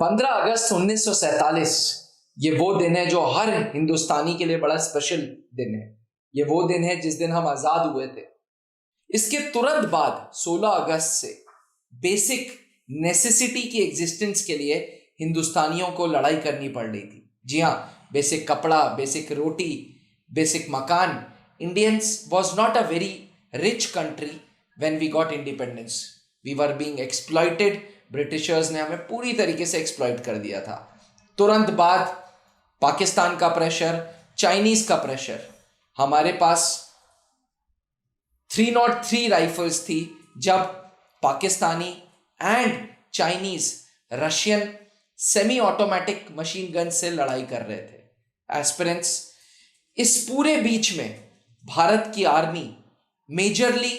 15 अगस्त 1947 ये वो दिन है जो हर हिंदुस्तानी के लिए बड़ा स्पेशल दिन है। ये वो दिन है जिस दिन हम आजाद हुए थे। इसके तुरंत बाद 16 अगस्त से बेसिक नेसेसिटी की एग्जिस्टेंस के लिए हिंदुस्तानियों को लड़ाई करनी पड़ रही थी। जी हाँ, बेसिक कपड़ा, बेसिक रोटी, बेसिक मकान। Indians was not a very rich country when we got independence. We were being exploited. Britishers ने हमें पूरी तरीके से एक्सप्लॉइट कर दिया था। तुरंत बाद पाकिस्तान का प्रेशर, चाइनीज का प्रेशर। हमारे पास 303 राइफल्स थी जब Pakistani and Chinese Russian semi automatic machine gun से लड़ाई कर रहे थे। एस्पिरेंट्स, इस पूरे बीच में भारत की आर्मी मेजरली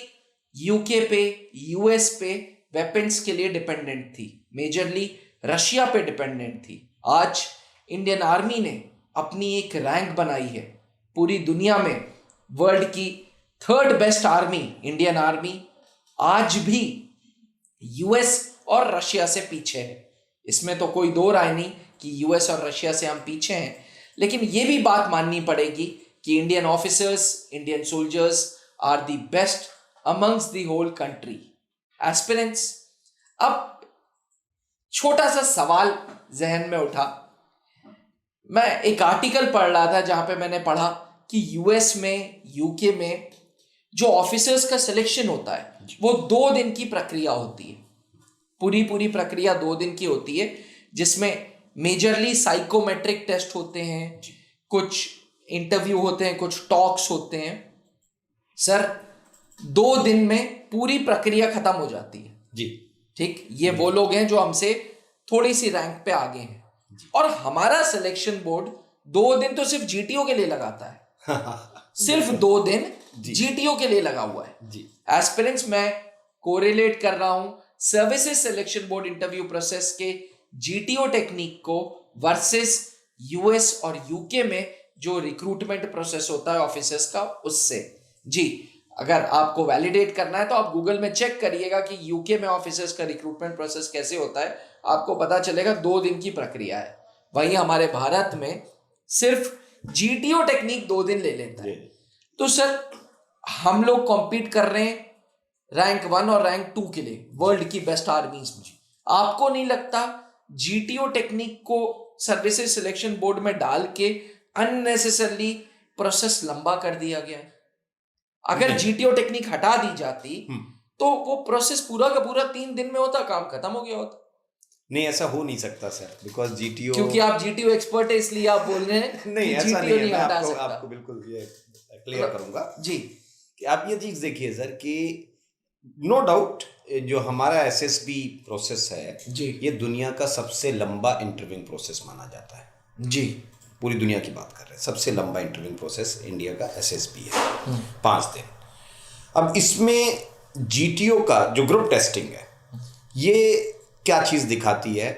यूके पे, यूएस पे वेपन्स के लिए डिपेंडेंट थी, मेजरली रशिया पे डिपेंडेंट थी। आज इंडियन आर्मी ने अपनी एक रैंक बनाई है पूरी दुनिया में। वर्ल्ड की 3rd best army Indian army आज भी यूएस और रशिया से पीछे है। इसमें तो कोई दो राय नहीं कि यूएस और रशिया से हम पीछे हैं, लेकिन यह भी बात माननी पड़ेगी कि Indian officers, Indian soldiers are the best amongst the whole country. Aspirants, अब छोटा सा सवाल जहन में उठा। मैं एक आर्टिकल पढ़ रहा था जहां पे मैंने पढ़ा कि यूएस में, यूके में जो ऑफिसर्स का सिलेक्शन होता है वो 2 दिन की प्रक्रिया होती है। पूरी प्रक्रिया 2 दिन की होती है, जिसमें मेजरली साइकोमेट्रिक टेस्ट होते हैं, कुछ इंटरव्यू होते हैं, कुछ टॉक्स होते हैं। सर, 2 दिन में पूरी प्रक्रिया खत्म हो जाती है जी। ठीक, ये वो लोग हैं जो हमसे थोड़ी सी रैंक पे आगे हैं। और हमारा सिलेक्शन बोर्ड 2 दिन तो सिर्फ जीटीओ के लिए लगाता है। सिर्फ 2 दिन जीटीओ के लिए लगा हुआ है जी। एस्पिरेंट्स, मैं कोरिलेट कर रहा हूं services selection board interview process के जीटीओ टेक्निक को वर्सेस यूएस और यूके में जो रिक्रूटमेंट प्रोसेस होता है ऑफिसर्स का, उससे। जी, अगर आपको वैलिडेट करना है तो आप गूगल में चेक करिएगा कि यूके में ऑफिसर्स का रिक्रूटमेंट प्रोसेस कैसे होता है, आपको पता चलेगा 2 दिन की प्रक्रिया है। वहीं हमारे भारत में सिर्फ जीटीओ टेक्निक 2 दिन ले लेता है। तो सर, हम लोग कॉम्पीट कर रहे हैं रैंक 1 और रैंक 2 के लिए वर्ल्ड की बेस्ट आर्मीज में। आपको नहीं लगता जीटीओ टेक्निक को सर्विसेज सिलेक्शन बोर्ड में डाल के अननेसेसरली प्रोसेस लंबा कर दिया गया है? अगर जीटीओ टेक्निक हटा दी जाती तो वो प्रोसेस पूरा का पूरा 3 दिन में होता, काम खत्म हो गया होता। नहीं, ऐसा हो नहीं सकता सर, बिकॉज जीटीओ, क्योंकि आप जीटीओ एक्सपर्ट है इसलिए आप बोल रहे हैं नहीं, ऐसा नहीं है। मैं आपको बिल्कुल ये क्लियर करूंगा जी कि आप ये चीज देखिए सर कि नो डाउट जो हमारा एसएसबी प्रोसेस है जी, ये दुनिया का सबसे लंबा इंटरव्यूइंग प्रोसेस माना जाता है जी। पूरी दुनिया की बात कर रहे हैं, सबसे लंबा इंटरव्यूइंग प्रोसेस इंडिया का एसएसबी है, 5 दिन। अब इसमें जीटीओ का जो ग्रुप टेस्टिंग है, ये क्या चीज़ दिखाती है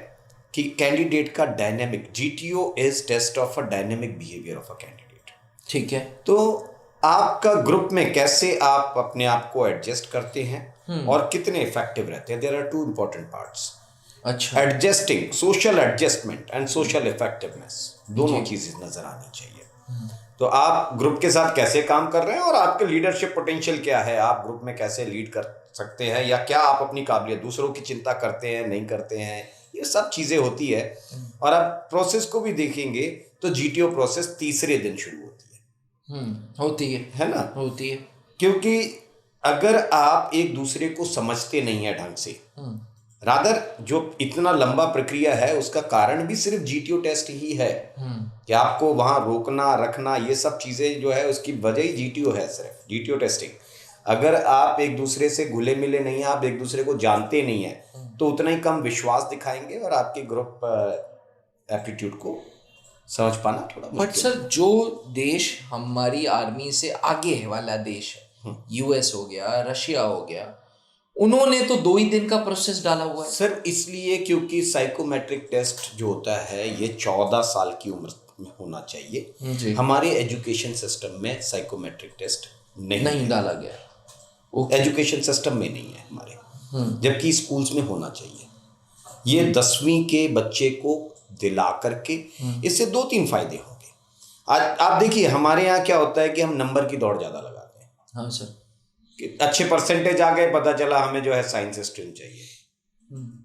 कि कैंडिडेट का dynamic, GTO is test of a dynamic behaviour of a candidate. ठीक है। तो आपका ग्रुप में कैसे आप अपने आप को एडजस्ट करते हैं और कितने इफेक्टिव रहते हैं। There are 2 important parts. अच्छा। Adjusting, social adjustment and social effectiveness, दोनों चीजें नजर आनी चाहिए। तो आप ग्रुप के साथ कैसे काम कर रहे हैं और आपके लीडरशिप पोटेंशियल क्या है, आप ग्रुप में कैसे लीड कर सकते हैं, या क्या आप अपनी काबिलियत, दूसरों की चिंता करते हैं, नहीं करते हैं, ये सब चीजें होती है। और आप प्रोसेस को भी देखेंगे तो जीटीओ प्रोसेस 3रे दिन शुरू होती है ना, होती है। क्योंकि अगर आप एक दूसरे को समझते नहीं है ढंग से, रादर जो इतना लंबा प्रक्रिया है उसका कारण भी सिर्फ जीटीओ टेस्ट ही है कि आपको वहां रोकना रखना, ये सब चीजें जो है उसकी वजह ही जीटीओ है, सिर्फ जीटीओ टेस्टिंग। अगर आप एक दूसरे से घुले मिले नहीं हैं, आप एक दूसरे को जानते नहीं है, तो उतना ही कम विश्वास दिखाएंगे और आपके ग्रुप एप्टीट्यूड को समझ पाना थोड़ा मुश्किल। बट सर, जो देश हमारी आर्मी से आगे वाला देश है, यूएस हो गया, रशिया हो गया, उन्होंने तो 2 ही दिन का प्रोसेस डाला हुआ है सर। इसलिए क्योंकि साइकोमेट्रिक टेस्ट जो होता है ये 14 साल की उम्र में होना चाहिए। हमारे एजुकेशन सिस्टम में साइकोमेट्रिक टेस्ट नहीं डाला गया, एजुकेशन सिस्टम में नहीं है हमारे, जबकि स्कूल्स में होना चाहिए। ये 10वीं के बच्चे को दिला करके इससे 2-3 फायदे होंगे। आज आप देखिए हमारे यहाँ क्या होता है कि हम नंबर की दौड़ ज्यादा लगाते हैं। हाँ सर। कि अच्छे परसेंटेज आ गए, पता चला हमें जो है साइंस स्ट्रीम चाहिए,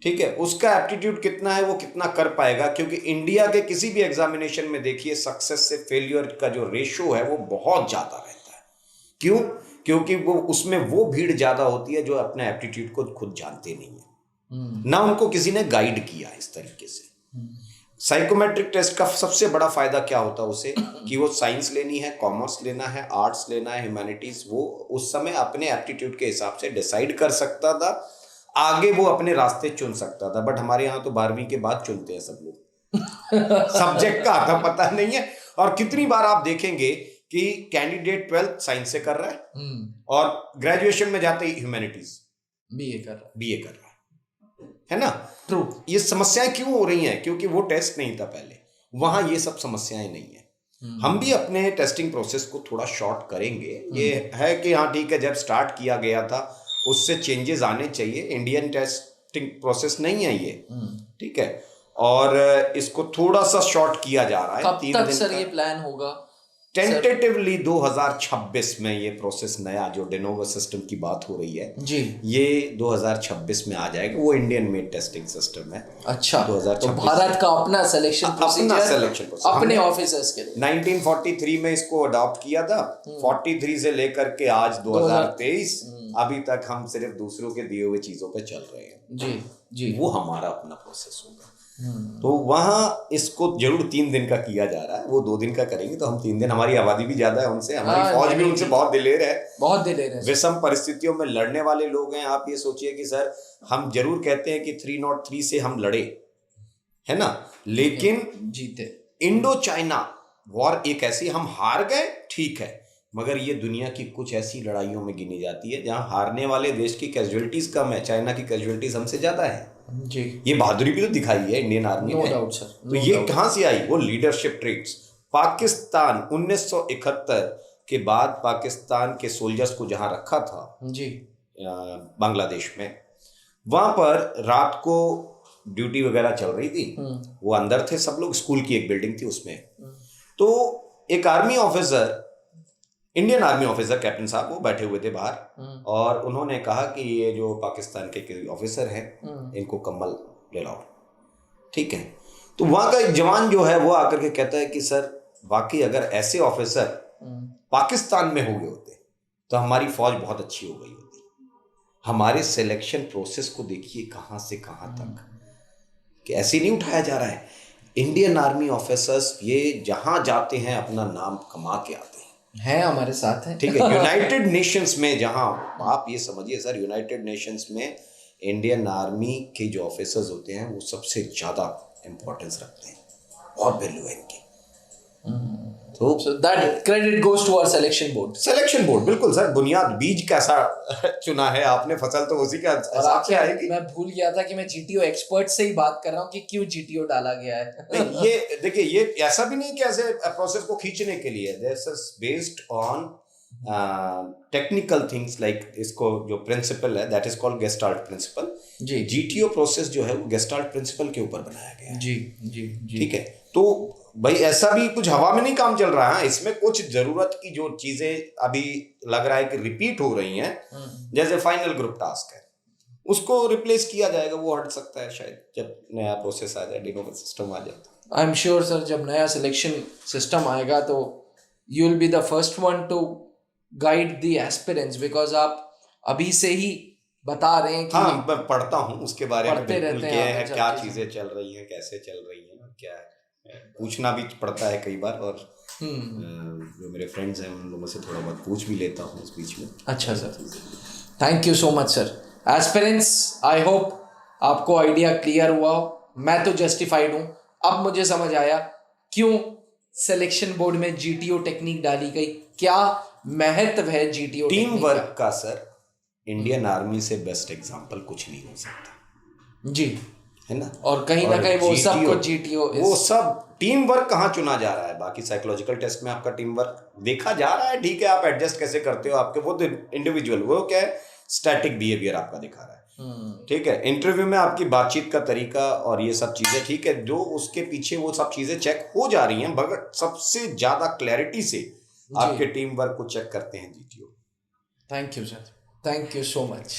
ठीक है, उसका एप्टीट्यूड कितना है, वो कितना कर पाएगा, क्योंकि इंडिया के किसी भी एग्जामिनेशन में देखिए सक्सेस से फेलियर का जो रेशो है वो बहुत ज्यादा रहता है। क्यों? क्योंकि वो उसमें वो भीड़ ज्यादा होती है जो अपने एप्टीट्यूड को खुद जानते नहीं है, ना उनको किसी ने गाइड किया इस तरीके से। साइकोमेट्रिक टेस्ट का सबसे बड़ा फायदा क्या होता है उसे, कि वो साइंस लेनी है, कॉमर्स लेना है, आर्ट्स लेना है, ह्यूमैनिटीज, वो उस समय अपने एप्टीट्यूड के हिसाब से डिसाइड कर सकता था, आगे वो अपने रास्ते चुन सकता था। बट हमारे यहाँ तो 12वीं के बाद चुनते हैं सब लोग सब्जेक्ट का आता पता नहीं है। और कितनी बार आप देखेंगे कि कैंडिडेट 12th साइंस से कर रहा है और ग्रेजुएशन में जाते ही ह्यूमैनिटीज बीए कर रहा है ना। ट्रू। ये समस्याएं क्यों हो रही हैं? क्योंकि वो टेस्ट नहीं था पहले, वहां ये सब समस्याएं नहीं है। हम भी अपने टेस्टिंग प्रोसेस को थोड़ा शॉर्ट करेंगे। ये है कि हाँ ठीक है, जब स्टार्ट किया गया था उससे चेंजेस आने चाहिए। इंडियन टेस्टिंग प्रोसेस नहीं है ये, ठीक है, और इसको थोड़ा सा शॉर्ट किया जा रहा है। कब तक सर ये प्लान होगा? टेंटेटिवली 2026 में ये प्रोसेस, नया जो डेनोवो सिस्टम की बात हो रही है जी, ये 2026 में आ जाएगा। वो इंडियन मेड टेस्टिंग सिस्टम है। अच्छा, 2026 तो भारत का अपना सिलेक्शन प्रोसीजर अपने ऑफिसर्स के लिए 1943 में इसको अडॉप्ट किया था। 43 से लेकर के आज 2023 अभी तक हम सिर्फ दूसरों के दिए हुए चीजों पे चल रहे हैं जी जी। वो हमारा अपना प्रोसेस होगा। तो वहां इसको जरूर 3 दिन का किया जा रहा है। वो 2 दिन का करेंगे तो हम 3 दिन, हमारी आबादी भी ज्यादा है उनसे, हमारी फौज भी उनसे बहुत दिलेर है, विषम परिस्थितियों में लड़ने वाले लोग हैं। आप ये सोचिए कि सर हम जरूर कहते हैं कि 303 से हम लड़े, है ना, लेकिन जीते। इंडो चाइना वॉर एक ऐसी, हम हार गए ठीक है, मगर ये दुनिया की कुछ ऐसी लड़ाइयों में गिनी जाती है जहां हारने वाले देश की कैजुअलिटीज कम है, चाइना की कैजुअलिटीज हमसे ज्यादा है जी। ये बहादुरी भी तो दिखाई है इंडियन आर्मी ने। तो ये कहां से आई? वो लीडरशिप ट्रेट्स। पाकिस्तान 1971 के बाद पाकिस्तान के सोल्जर्स को जहां रखा था जी बांग्लादेश में, वहां पर रात को ड्यूटी वगैरह चल रही थी, वो अंदर थे सब लोग, स्कूल की एक बिल्डिंग थी उसमें। तो एक army officer, Indian army officer, captain साहब, वो बैठे हुए थे बाहर और उन्होंने कहा कि ये जो पाकिस्तान के ऑफिसर हैं इनको कंबल ले लाओ, ठीक है। तो वहां का एक जवान जो है वो आकर के कहता है कि सर वाकई अगर ऐसे ऑफिसर पाकिस्तान में हो गए होते तो हमारी फौज बहुत अच्छी हो गई होती। हमारे सिलेक्शन प्रोसेस को देखिए कहां से कहां तक, कि ऐसे नहीं उठाया जा रहा है। इंडियन आर्मी ऑफिसर्स ये जहां जाते हैं अपना नाम कमा के आते हैं, हमारे साथ हैं, ठीक है। यूनाइटेड नेशंस में, जहां आप ये समझिए सर, यूनाइटेड नेशंस में इंडियन आर्मी के जो ऑफिसर्स होते हैं वो सबसे ज्यादा इंपॉर्टेंस रखते हैं, बहुत वैल्यू है इनकी। So that credit goes to our selection board. Selection board, बिल्कुल सर। बुनियाद, बीज कैसा चुना है आपने, फसल तो उसी का हिसाब से आएगी। मैं भूल गया था कि मैं जीटीओ एक्सपर्ट से ही बात कर रहा हूँ कि क्यों जीटीओ डाला गया है। ये देखिए, ये ऐसा भी नहीं कि ऐसे प्रोसेस को खींचने के लिए, this is based on technical things, like इसको जो प्रिंसिपल है that is called gestalt principle जी। जीटीओ प्रोसेस जो है वो गेस्टाल्ट प्रिंसिपल के ऊपर बनाया गया है जी जी जी, ठीक है। तो भाई ऐसा भी कुछ हवा में नहीं काम चल रहा है, इसमें कुछ जरूरत की जो चीजें अभी लग रहा है कि रिपीट हो रही हैं, जैसे फाइनल ग्रुप टास्क है उसको रिप्लेस किया जाएगा, वो हट सकता है शायद जब नया प्रोसेस आ जाए, डेनोवो सिस्टम आ जाए। आई एम श्योर सर जब नया सिलेक्शन सिस्टम आएगा तो you will be the first one two guide the aspirants, because आप अभी से ही बता रहे हैं कि हाँ, मैं पढ़ता हूँ उसके बारे में, क्या चीजें चल रही हैं, कैसे चल रही हैं, क्या है, पूछना भी पड़ता है कई बार, और जो मेरे फ्रेंड्स हैं उन लोगों से थोड़ा बहुत पूछ भी लेता हूँ इस बीच में। अच्छा sir, thank you so much sir. Aspirants, I hope आपको आइडिया क्लियर हुआ हो। मैं तो जस्टिफाइड हूँ, अब मुझे समझ आया क्यों सिलेक्शन बोर्ड में जीटीओ टेक्निक डाली गई, क्या महत्व है जीटीओ टीम वर्क का। सर इंडियन आर्मी से बेस्ट एग्जांपल कुछ नहीं हो सकता जी, है ना। और कहीं ना कहीं वो सब कुछ जीटीओ, वो सब टीम वर्क कहाँ चुना जा रहा है? बाकी साइकोलॉजिकल टेस्ट में आपका टीम वर्क देखा जा रहा है, ठीक है, आप एडजस्ट कैसे करते हो, आपके वो इंडिविजुअल, वो क्या है, स्टैटिक बिहेवियर आपका दिखा रहा है। ठीक है, इंटरव्यू में आपकी बातचीत का तरीका और ये सब चीजें ठीक है, जो उसके पीछे वो सब चीजें चेक हो जा रही हैं, मगर सबसे ज्यादा क्लैरिटी से आपके टीम वर्क को चेक करते हैं GTO. Thank you sir, thank you so much.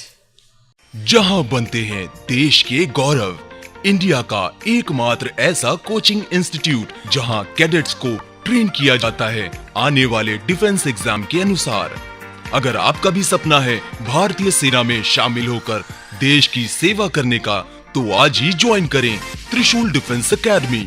जहां बनते हैं देश के गौरव, इंडिया का एकमात्र ऐसा कोचिंग इंस्टीट्यूट जहां कैडेट्स को ट्रेन किया जाता है आने वाले डिफेंस एग्जाम के अनुसार। अगर आपका भी सपना है भारतीय सेना में शामिल होकर देश की सेवा करने का, तो आज ही ज्वाइन करें त्रिशूल डिफेंस एकेडमी।